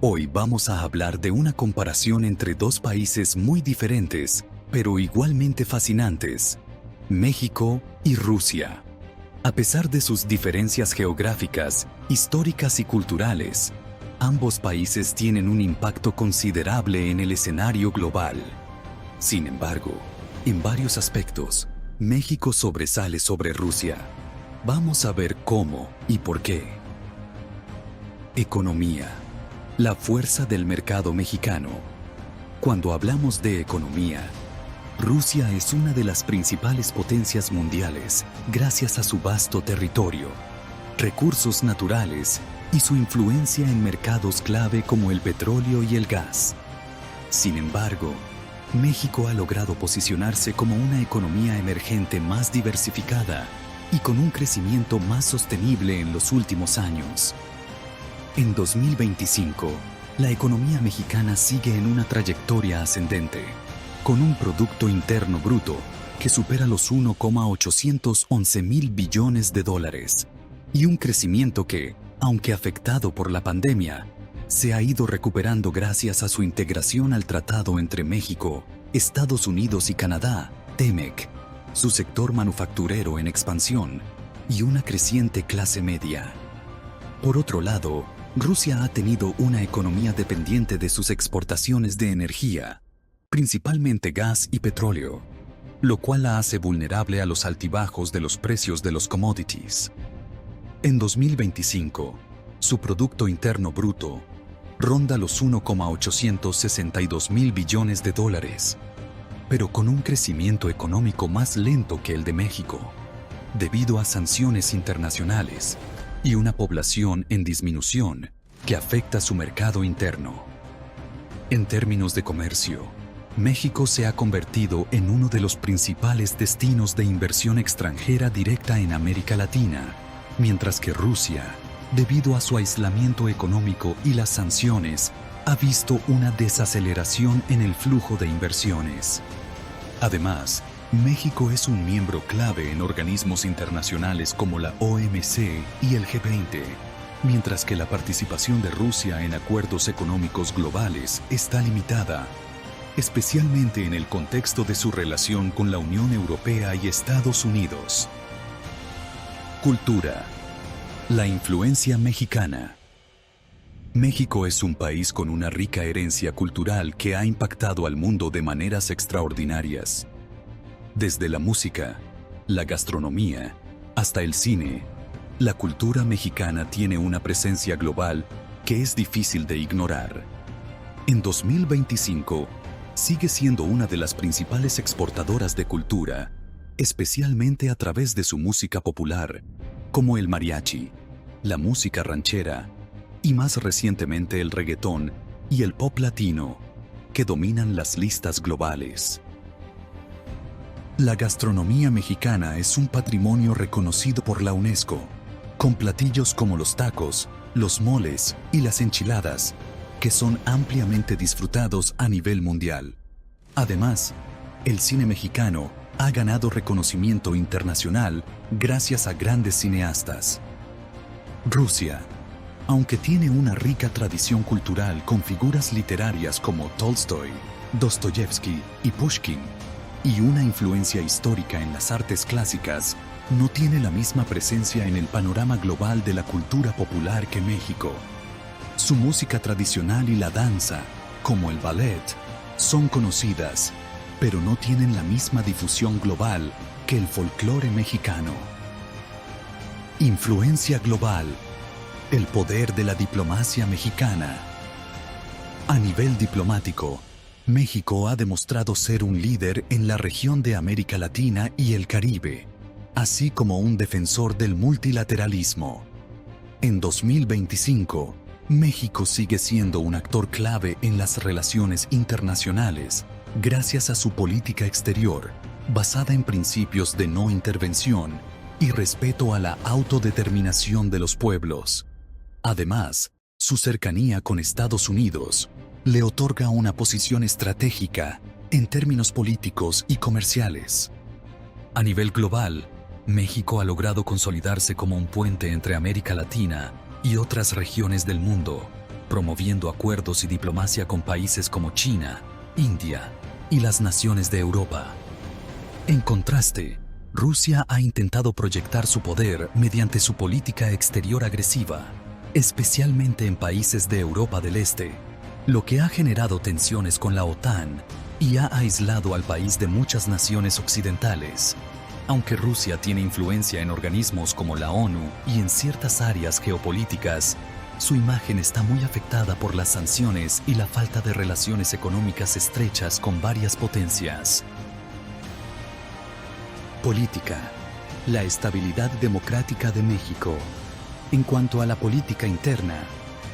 Hoy vamos a hablar de una comparación entre dos países muy diferentes, pero igualmente fascinantes, México y Rusia. A pesar de sus diferencias geográficas, históricas y culturales, ambos países tienen un impacto considerable en el escenario global. Sin embargo, en varios aspectos, México sobresale sobre Rusia. Vamos a ver cómo y por qué. Economía. La fuerza del mercado mexicano. Cuando hablamos de economía, Rusia es una de las principales potencias mundiales gracias a su vasto territorio, recursos naturales y su influencia en mercados clave como el petróleo y el gas. Sin embargo, México ha logrado posicionarse como una economía emergente más diversificada y con un crecimiento más sostenible en los últimos años. En 2025, la economía mexicana sigue en una trayectoria ascendente, con un Producto Interno Bruto que supera los 1,811 mil billones de dólares, y un crecimiento que, aunque afectado por la pandemia, se ha ido recuperando gracias a su integración al Tratado entre México, Estados Unidos y Canadá, TEMEC, su sector manufacturero en expansión y una creciente clase media. Por otro lado, Rusia ha tenido una economía dependiente de sus exportaciones de energía, principalmente gas y petróleo, lo cual la hace vulnerable a los altibajos de los precios de los commodities. En 2025, su Producto Interno Bruto ronda los 1,862 mil billones de dólares, pero con un crecimiento económico más lento que el de México, debido a sanciones internacionales y una población en disminución que afecta su mercado interno. En términos de comercio, México se ha convertido en uno de los principales destinos de inversión extranjera directa en América Latina, mientras que Rusia, debido a su aislamiento económico y las sanciones, ha visto una desaceleración en el flujo de inversiones. Además, México es un miembro clave en organismos internacionales como la OMC y el G20, mientras que la participación de Rusia en acuerdos económicos globales está limitada, especialmente en el contexto de su relación con la Unión Europea y Estados Unidos. Cultura. La influencia mexicana. México es un país con una rica herencia cultural que ha impactado al mundo de maneras extraordinarias. Desde la música, la gastronomía, hasta el cine, la cultura mexicana tiene una presencia global que es difícil de ignorar. En 2025, sigue siendo una de las principales exportadoras de cultura, especialmente a través de su música popular, como el mariachi, la música ranchera y más recientemente el reggaetón y el pop latino, que dominan las listas globales. La gastronomía mexicana es un patrimonio reconocido por la UNESCO, con platillos como los tacos, los moles y las enchiladas, que son ampliamente disfrutados a nivel mundial. Además, el cine mexicano ha ganado reconocimiento internacional gracias a grandes cineastas. Rusia, aunque tiene una rica tradición cultural con figuras literarias como Tolstoy, Dostoyevsky y Pushkin, y una influencia histórica en las artes clásicas, no tiene la misma presencia en el panorama global de la cultura popular que México. Su música tradicional y la danza, como el ballet, son conocidas, pero no tienen la misma difusión global que el folclore mexicano. Influencia global. El poder de la diplomacia mexicana. A nivel diplomático, México ha demostrado ser un líder en la región de América Latina y el Caribe, así como un defensor del multilateralismo. En 2025, México sigue siendo un actor clave en las relaciones internacionales, gracias a su política exterior, basada en principios de no intervención y respeto a la autodeterminación de los pueblos. Además, su cercanía con Estados Unidos le otorga una posición estratégica en términos políticos y comerciales. A nivel global, México ha logrado consolidarse como un puente entre América Latina y otras regiones del mundo, promoviendo acuerdos y diplomacia con países como China, India y las naciones de Europa. En contraste, Rusia ha intentado proyectar su poder mediante su política exterior agresiva, especialmente en países de Europa del Este, lo que ha generado tensiones con la OTAN y ha aislado al país de muchas naciones occidentales. Aunque Rusia tiene influencia en organismos como la ONU y en ciertas áreas geopolíticas, su imagen está muy afectada por las sanciones y la falta de relaciones económicas estrechas con varias potencias. Política. La estabilidad democrática de México. En cuanto a la política interna,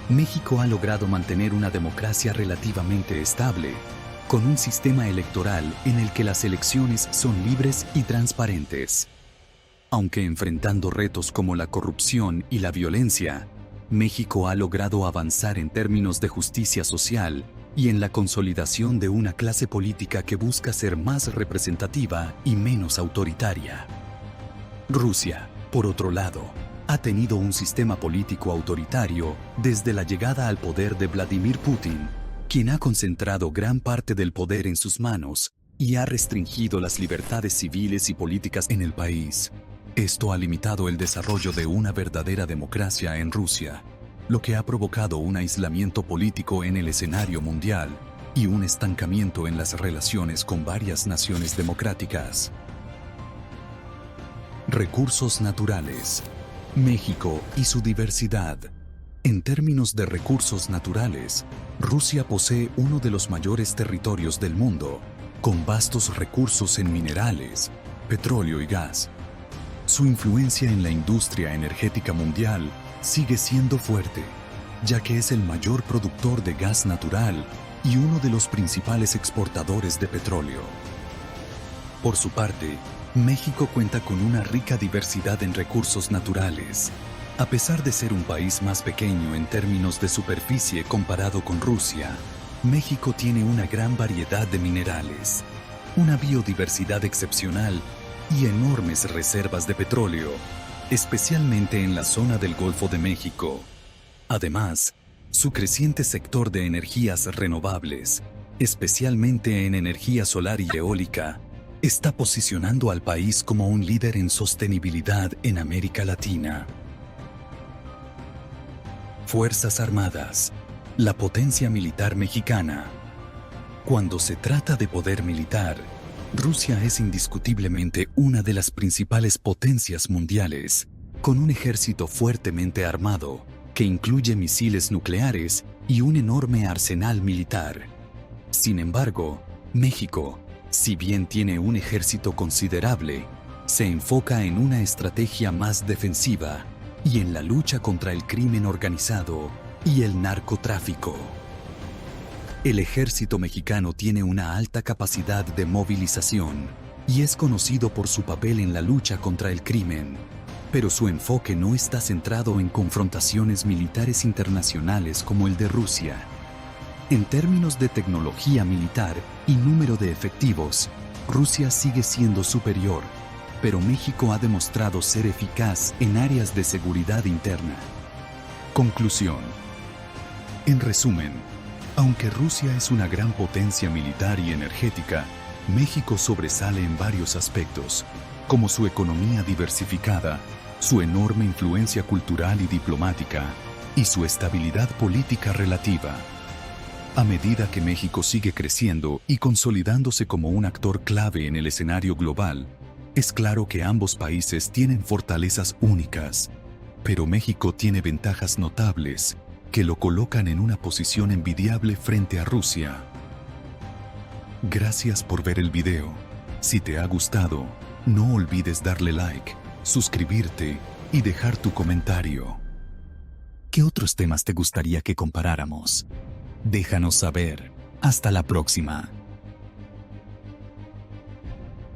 México ha logrado mantener una democracia relativamente estable, con un sistema electoral en el que las elecciones son libres y transparentes. Aunque enfrentando retos como la corrupción y la violencia, México ha logrado avanzar en términos de justicia social y en la consolidación de una clase política que busca ser más representativa y menos autoritaria. Rusia, por otro lado, ha tenido un sistema político autoritario desde la llegada al poder de Vladimir Putin, quien ha concentrado gran parte del poder en sus manos y ha restringido las libertades civiles y políticas en el país. Esto ha limitado el desarrollo de una verdadera democracia en Rusia, lo que ha provocado un aislamiento político en el escenario mundial y un estancamiento en las relaciones con varias naciones democráticas. Recursos naturales. México y su diversidad. En términos de recursos naturales, Rusia posee uno de los mayores territorios del mundo, con vastos recursos en minerales, petróleo y gas. Su influencia en la industria energética mundial sigue siendo fuerte, ya que es el mayor productor de gas natural y uno de los principales exportadores de petróleo. Por su parte, México cuenta con una rica diversidad en recursos naturales. A pesar de ser un país más pequeño en términos de superficie comparado con Rusia, México tiene una gran variedad de minerales, una biodiversidad excepcional y enormes reservas de petróleo, especialmente en la zona del Golfo de México. Además, su creciente sector de energías renovables, especialmente en energía solar y eólica, está posicionando al país como un líder en sostenibilidad en América Latina. Fuerzas Armadas. La potencia militar mexicana. Cuando se trata de poder militar, Rusia es indiscutiblemente una de las principales potencias mundiales, con un ejército fuertemente armado, que incluye misiles nucleares y un enorme arsenal militar. Sin embargo, México, si bien tiene un ejército considerable, se enfoca en una estrategia más defensiva y en la lucha contra el crimen organizado y el narcotráfico. El ejército mexicano tiene una alta capacidad de movilización y es conocido por su papel en la lucha contra el crimen, pero su enfoque no está centrado en confrontaciones militares internacionales como el de Rusia. En términos de tecnología militar y número de efectivos, Rusia sigue siendo superior, pero México ha demostrado ser eficaz en áreas de seguridad interna. Conclusión. En resumen, aunque Rusia es una gran potencia militar y energética, México sobresale en varios aspectos, como su economía diversificada, su enorme influencia cultural y diplomática, y su estabilidad política relativa. A medida que México sigue creciendo y consolidándose como un actor clave en el escenario global, es claro que ambos países tienen fortalezas únicas, pero México tiene ventajas notables que lo colocan en una posición envidiable frente a Rusia. Gracias por ver el video. Si te ha gustado, no olvides darle like, suscribirte y dejar tu comentario. ¿Qué otros temas te gustaría que comparáramos? Déjanos saber. Hasta la próxima.